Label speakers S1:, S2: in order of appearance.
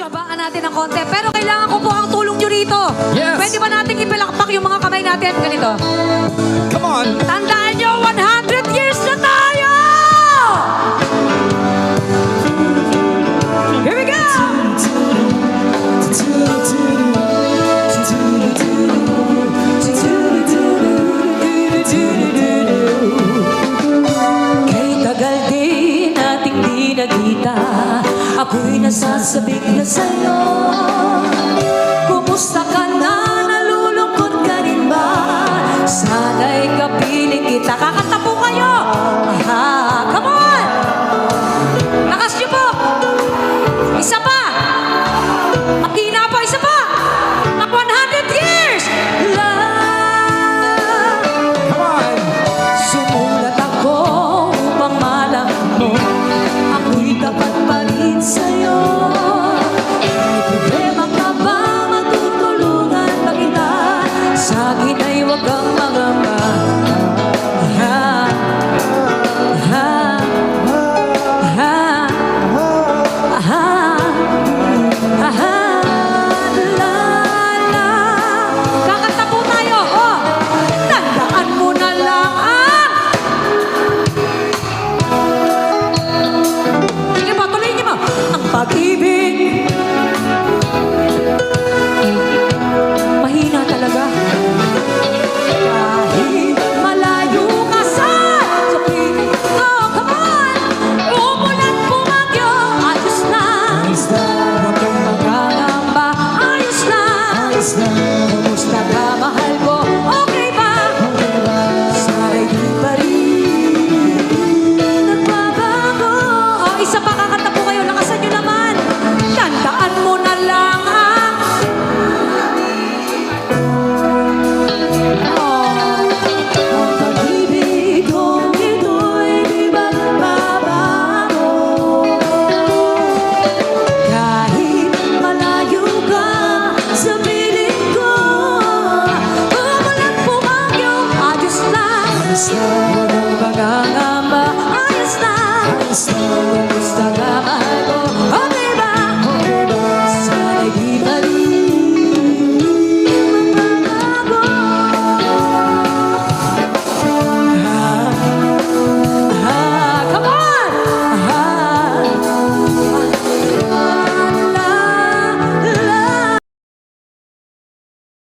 S1: Tsabaan natin ng konti. Pero kailangan ko po ang tulong nyo rito.
S2: Yes.
S1: Pwede ba natin ipilakpak yung mga kamay natin? Ganito.
S2: Come on!
S1: Tandaan nyo, 100 years na tayo! Here we go! Kay tagal din nating di nagkita, ako'y nasasabik na sa'yo.